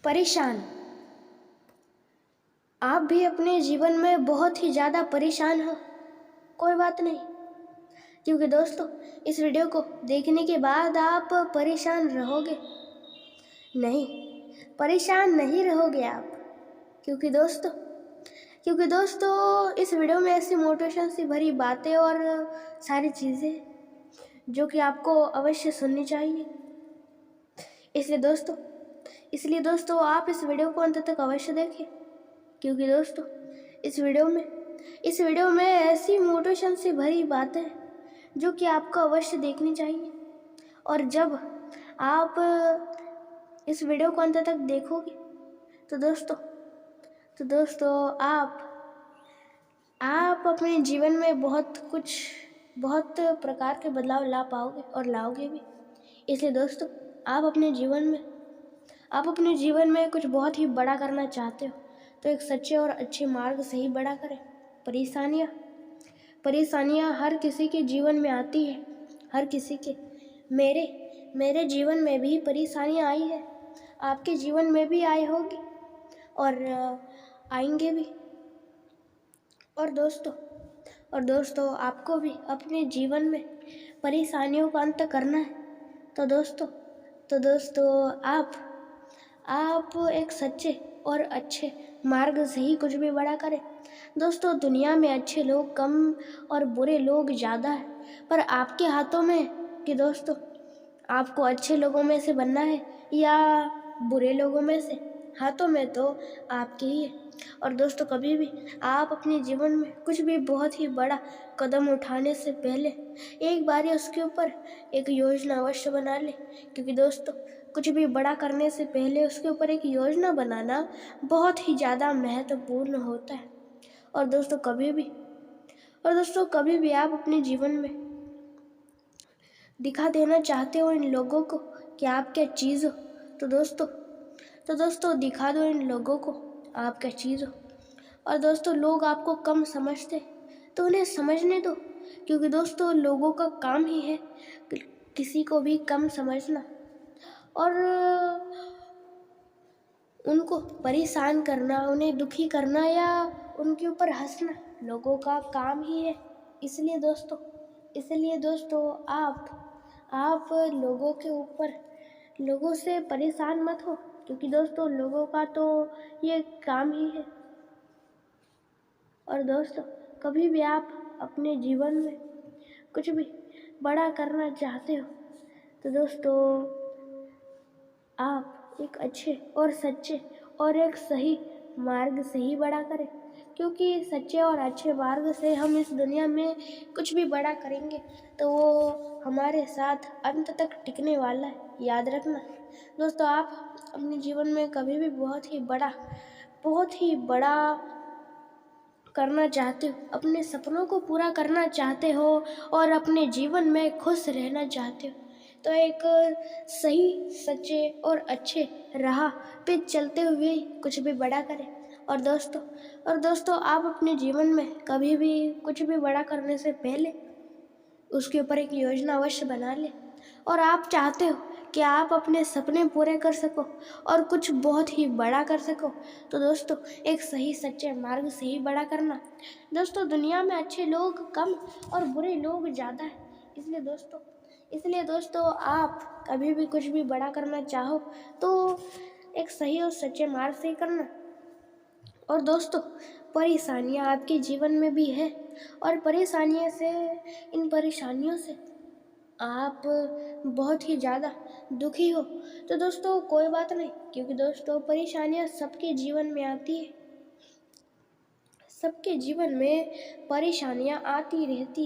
परेशान। आप भी अपने जीवन में बहुत ही ज़्यादा परेशान हो। कोई बात नहीं, क्योंकि दोस्तों इस वीडियो को देखने के बाद आप परेशान रहोगे नहीं, परेशान नहीं रहोगे आप। क्योंकि दोस्तों इस वीडियो में ऐसी मोटिवेशन से भरी बातें और सारी चीज़ें जो कि आपको अवश्य सुननी चाहिए। इसलिए दोस्तों आप इस वीडियो को अंत तक अवश्य देखें, क्योंकि दोस्तों इस वीडियो में ऐसी मोटिवेशन से भरी बातें जो कि आपको अवश्य देखनी चाहिए। और जब आप इस वीडियो को अंत तक देखोगे तो दोस्तों आप अपने जीवन में बहुत प्रकार के बदलाव ला पाओगे और लाओगे भी। इसलिए दोस्तों आप अपने जीवन में कुछ बहुत ही बड़ा करना चाहते हो तो एक सच्चे और अच्छे मार्ग से ही बड़ा करें। परेशानियाँ हर किसी के जीवन में आती है, हर किसी के। मेरे जीवन में भी परेशानियाँ आई है, आपके जीवन में भी आई होगी और आएंगे भी। और दोस्तों आपको भी अपने जीवन में परेशानियों का अंत करना है तो दोस्तों आप एक सच्चे और अच्छे मार्ग से ही कुछ भी बड़ा करें। दोस्तों दुनिया में अच्छे लोग कम और बुरे लोग ज़्यादा है, पर आपके हाथों में कि दोस्तों आपको अच्छे लोगों में से बनना है या बुरे लोगों में से। हाथों में तो आपके ही है। और दोस्तों कभी भी आप अपने जीवन में कुछ भी बहुत ही बड़ा कदम उठाने से पहले एक बार उसके ऊपर एक योजना अवश्य बना ले, क्योंकि दोस्तों कुछ भी बड़ा करने से पहले उसके ऊपर एक योजना बनाना बहुत ही ज़्यादा महत्वपूर्ण होता है। और दोस्तों कभी भी आप अपने जीवन में दिखा देना चाहते हो इन लोगों को कि आप क्या चीज़ हो तो दोस्तों दिखा दो इन लोगों को आप क्या चीज़ हो। और दोस्तों लोग आपको कम समझते तो उन्हें समझने दो, क्योंकि दोस्तों लोगों का काम ही है किसी को भी कम समझना और उनको परेशान करना, उन्हें दुखी करना या उनके ऊपर हंसना लोगों का काम ही है। इसलिए दोस्तों आप लोगों से परेशान मत हो, क्योंकि दोस्तों लोगों का तो ये काम ही है। और दोस्तों कभी भी आप अपने जीवन में कुछ भी बड़ा करना चाहते हो तो दोस्तों आप एक अच्छे और सच्चे और एक सही मार्ग से ही बड़ा करें, क्योंकि सच्चे और अच्छे मार्ग से हम इस दुनिया में कुछ भी बड़ा करेंगे तो वो हमारे साथ अंत तक टिकने वाला है। याद रखना दोस्तों, आप अपने जीवन में कभी भी बहुत ही बड़ा करना चाहते हो, अपने सपनों को पूरा करना चाहते हो और अपने जीवन में खुश रहना चाहते हो तो एक सही, सच्चे और अच्छे राह पे चलते हुए कुछ भी बड़ा करें। और दोस्तों आप अपने जीवन में कभी भी कुछ भी बड़ा करने से पहले उसके ऊपर एक योजना अवश्य बना ले। और आप चाहते हो कि आप अपने सपने पूरे कर सको और कुछ बहुत ही बड़ा कर सको तो दोस्तों एक सही सच्चे मार्ग से ही बड़ा करना। दोस्तों दुनिया में अच्छे लोग कम और बुरे लोग ज़्यादा है, इसलिए दोस्तों आप कभी भी कुछ भी बड़ा करना चाहो तो एक सही और सच्चे मार्ग से ही करना। और दोस्तों परेशानियाँ आपके जीवन में भी है और इन परेशानियों से आप बहुत ही ज़्यादा दुखी हो तो दोस्तों कोई बात नहीं, क्योंकि दोस्तों परेशानियाँ सबके जीवन में आती है। सबके जीवन में परेशानियाँ आती रहती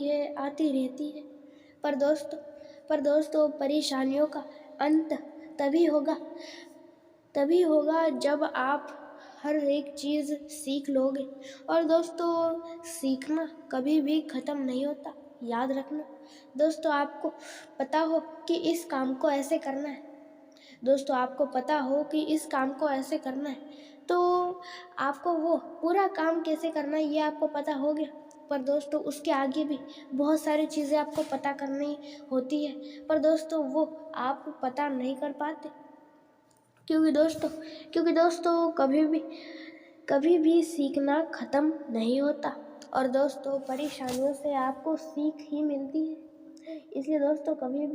है। पर दोस्तों परेशानियों का अंत तभी होगा जब आप हर एक चीज़ सीख लोगे। और दोस्तों सीखना कभी भी ख़त्म नहीं होता। याद रखना दोस्तों, आपको पता हो कि इस काम को ऐसे करना है, तो आपको वो पूरा काम कैसे करना है ये आपको पता हो गया। पर दोस्तों उसके आगे भी बहुत सारी चीज़ें आपको पता करनी होती है, पर दोस्तों वो आप पता नहीं कर पाते, क्योंकि दोस्तों क्योंकि दोस्तों कभी भी सीखना ख़त्म नहीं होता, और दोस्तों परेशानियों से आपको सीख ही मिलती है। इसलिए दोस्तों कभी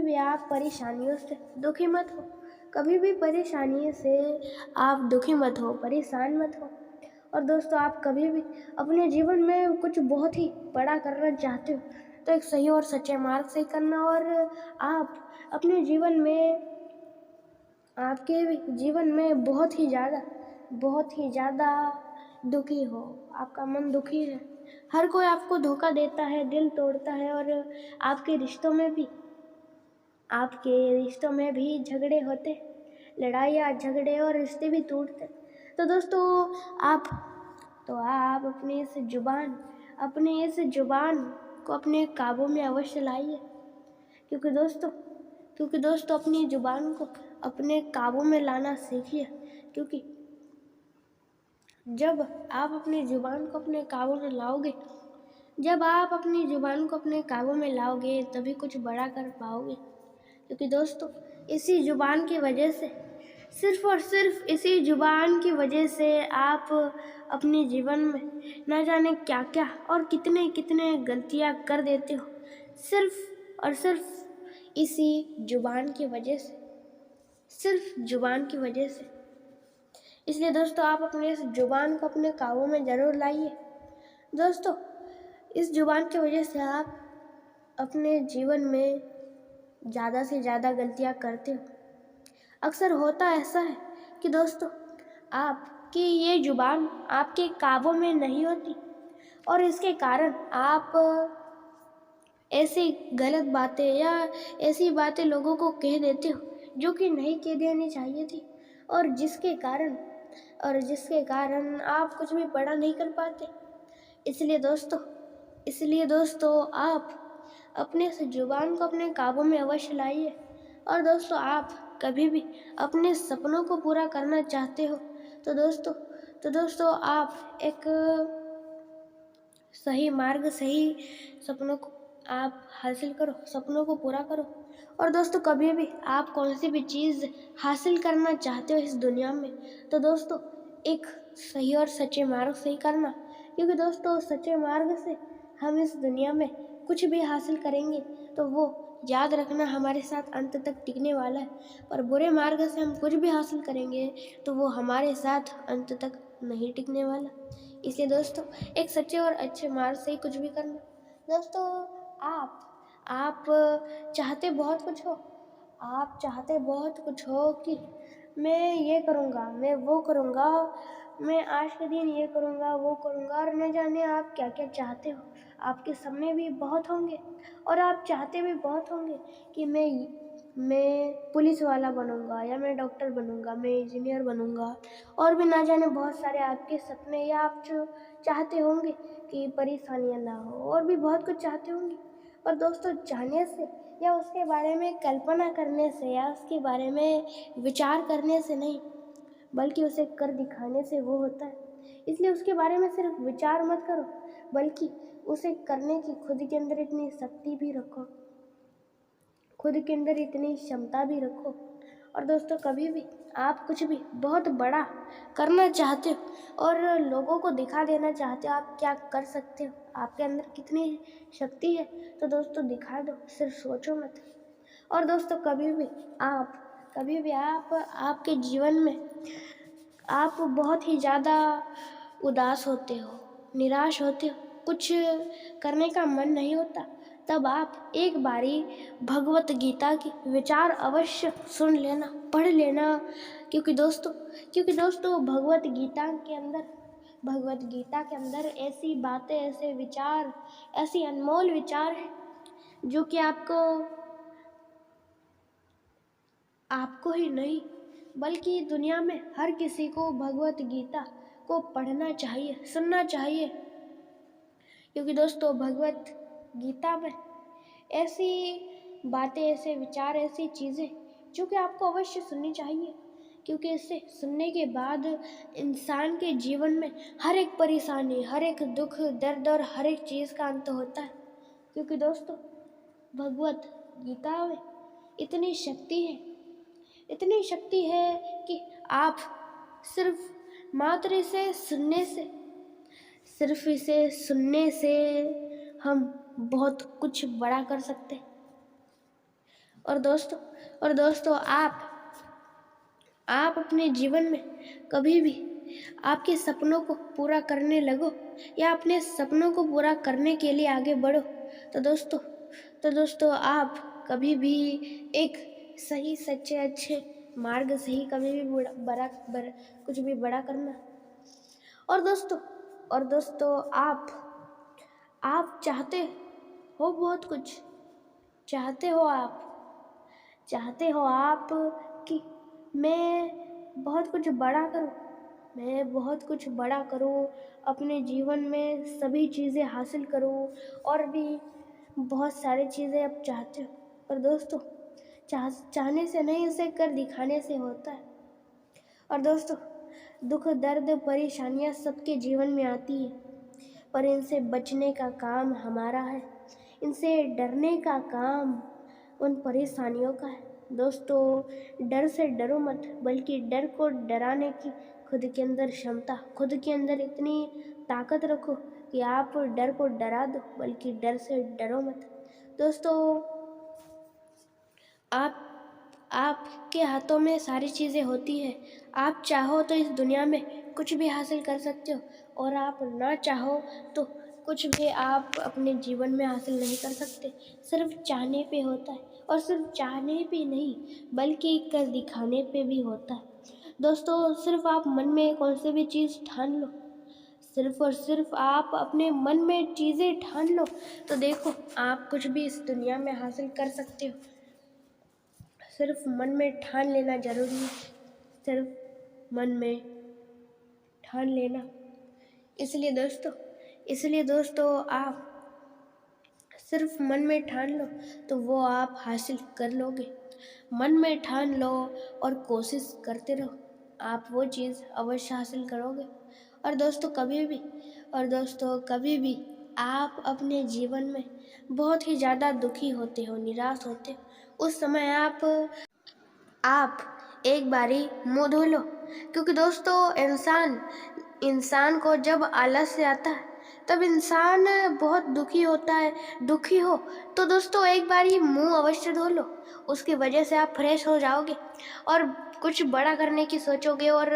भी आप परेशानियों से दुखी मत हो, कभी भी परेशानी से आप दुखी मत हो, परेशान मत हो। और दोस्तों आप कभी भी अपने जीवन में कुछ बहुत ही बड़ा करना चाहते हो तो एक सही और सच्चे मार्ग से करना, और आप अपने जीवन में आपके जीवन में बहुत ही ज़्यादा दुखी हो, आपका मन दुखी है, हर कोई आपको धोखा देता है, दिल तोड़ता है, और आपके रिश्तों में भी झगड़े होते, लड़ाइयाँ झगड़े और रिश्ते भी टूटते। तो दोस्तों आप अपनी इस जुबान को अपने काबू में अवश्य लाइए, क्योंकि दोस्तों अपनी जुबान को अपने काबू में लाना सीखिए, क्योंकि जब आप अपनी जुबान को अपने काबू में लाओगे तभी कुछ बड़ा कर पाओगे। क्योंकि दोस्तों इसी जुबान की वजह से, सिर्फ और सिर्फ इसी जुबान की वजह से आप अपने जीवन में न जाने क्या क्या और कितने कितने गलतियाँ कर देते हो, सिर्फ और सिर्फ इसी जुबान की वजह से, सिर्फ जुबान की वजह से। इसलिए दोस्तों आप अपने इस जुबान को अपने काबू में ज़रूर लाइए। दोस्तों इस जुबान की वजह से आप अपने जीवन में ज़्यादा से ज़्यादा गलतियाँ करते हो। अक्सर होता ऐसा है कि दोस्तों आपकी ये जुबान आपके काबू में नहीं होती, और इसके कारण आप ऐसी गलत बातें या ऐसी बातें लोगों को कह देते हो जो कि नहीं कह देनी चाहिए थी, और जिसके कारण आप कुछ भी बड़ा नहीं कर पाते। इसलिए दोस्तों आप अपने इस जुबान को अपने काबू में अवश्य लाइए। और दोस्तों आप कभी भी अपने सपनों को पूरा करना चाहते हो तो दोस्तों आप एक सही मार्ग, सही सपनों को आप हासिल करो, सपनों को पूरा करो। और दोस्तों कभी भी आप कौन सी भी चीज़ हासिल करना चाहते हो इस दुनिया में तो दोस्तों एक सही और सच्चे मार्ग से ही करना, क्योंकि दोस्तों सच्चे मार्ग से हम इस दुनिया में कुछ भी हासिल करेंगे तो वो याद रखना हमारे साथ अंत तक टिकने वाला है, और बुरे मार्ग से हम कुछ भी हासिल करेंगे तो वो हमारे साथ अंत तक नहीं टिकने वाला। इसलिए दोस्तों एक सच्चे और अच्छे मार्ग से ही कुछ भी करना। दोस्तों आप चाहते बहुत कुछ हो कि मैं ये करूँगा, मैं वो करूँगा, मैं आज के दिन ये करूँगा, वो करूँगा, और न जाने आप क्या क्या चाहते हो। आपके सपने भी बहुत होंगे और आप चाहते भी बहुत होंगे कि मैं पुलिस वाला बनूँगा, या मैं डॉक्टर बनूँगा, मैं इंजीनियर बनूँगा, और भी ना जाने बहुत सारे आपके सपने, या आप जो चाहते होंगे कि परेशानियाँ ना हो, और भी बहुत कुछ चाहते होंगे। पर दोस्तों चाहने से या उसके बारे में कल्पना करने से या उसके बारे में विचार करने से नहीं, बल्कि उसे कर दिखाने से वो होता है। इसलिए उसके बारे में सिर्फ विचार मत करो, बल्कि उसे करने की खुद के अंदर इतनी शक्ति भी रखो, खुद के अंदर इतनी क्षमता भी रखो। और दोस्तों कभी भी आप कुछ भी बहुत बड़ा करना चाहते हो और लोगों को दिखा देना चाहते हो आप क्या कर सकते हो, आपके अंदर कितनी शक्ति है, तो दोस्तों दिखा दो, सिर्फ सोचो मत। और दोस्तों कभी भी आप आपके जीवन में आप बहुत ही ज़्यादा उदास होते हो, निराश होते हो, कुछ करने का मन नहीं होता, तब आप एक बारी भगवत गीता की विचार अवश्य सुन लेना, पढ़ लेना, क्योंकि दोस्तों भगवत गीता के अंदर ऐसी बातें, ऐसे विचार, ऐसी अनमोल विचार है जो कि आपको ही नहीं बल्कि दुनिया में हर किसी को भगवत गीता को पढ़ना चाहिए, सुनना चाहिए। क्योंकि दोस्तों भगवत गीता में ऐसी बातें, ऐसे विचार, ऐसी चीज़ें जो कि आपको अवश्य सुननी चाहिए, क्योंकि इसे सुनने के बाद इंसान के जीवन में हर एक परेशानी, हर एक दुख, दर्द और हर एक चीज़ का अंत होता है। क्योंकि दोस्तों भगवत गीता में इतनी शक्ति है, इतनी शक्ति है कि आप सिर्फ मात्र इसे सुनने से, सिर्फ इसे सुनने से हम बहुत कुछ बड़ा कर सकते हैं। और दोस्तों आप अपने जीवन में कभी भी आपके सपनों को पूरा करने लगो या अपने सपनों को पूरा करने के लिए आगे बढ़ो, तो दोस्तों आप कभी भी एक सही सच्चे अच्छे मार्ग से ही कभी भी कुछ भी बड़ा करना। और दोस्तों आप चाहते हो बहुत कुछ, चाहते हो आप कि मैं बहुत कुछ बड़ा करूं, अपने जीवन में सभी चीज़ें हासिल करूं और भी बहुत सारी चीज़ें आप चाहते हो। और दोस्तों चाहने से नहीं, उसे कर दिखाने से होता है। और दोस्तों दुख दर्द परेशानियां सबके जीवन में आती है, पर इनसे बचने का काम हमारा है, इनसे डरने का काम उन परेशानियों का है। दोस्तों डर से डरो मत, बल्कि डर को डराने की खुद के अंदर क्षमता, खुद के अंदर इतनी ताकत रखो कि आप डर को डरा दो, बल्कि डर से डरो मत। दोस्तों आपके हाथों में सारी चीज़ें होती है। आप चाहो तो इस दुनिया में कुछ भी हासिल कर सकते हो, और आप ना चाहो तो कुछ भी आप अपने जीवन में हासिल नहीं कर सकते। सिर्फ चाहने पे होता है, और सिर्फ चाहने पे नहीं बल्कि कर दिखाने पे भी होता है। दोस्तों सिर्फ आप मन में कौन सी भी चीज़ ठान लो, सिर्फ और सिर्फ आप अपने मन में चीज़ें ठान लो, तो देखो आप कुछ भी इस दुनिया में हासिल कर सकते हो। सिर्फ मन में ठान लेना जरूरी है, सिर्फ मन में ठान लेना। इसलिए दोस्तों आप सिर्फ मन में ठान लो तो वो आप हासिल कर लोगे। मन में ठान लो और कोशिश करते रहो, आप वो चीज़ अवश्य हासिल करोगे। और दोस्तों कभी भी आप अपने जीवन में बहुत ही ज़्यादा दुखी होते हो, निराश होते हो, उस समय आप एक बारी मुँह धो लो, क्योंकि दोस्तों इंसान को जब आलस्य आता है तब इंसान बहुत दुखी हो तो दोस्तों एक बार ये मुंह अवश्य धो लो, उसकी वजह से आप फ्रेश हो जाओगे और कुछ बड़ा करने की सोचोगे और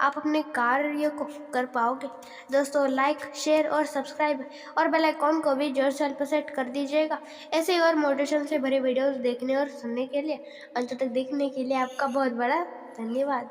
आप अपने कार्य को कर पाओगे। दोस्तों लाइक शेयर और सब्सक्राइब और बेल आइकॉन को भी जोर से पर सेट कर दीजिएगा। ऐसे ही और मोटिवेशन से भरे वीडियोस देखने और सुनने के लिए, अंत तक देखने के लिए आपका बहुत बड़ा धन्यवाद।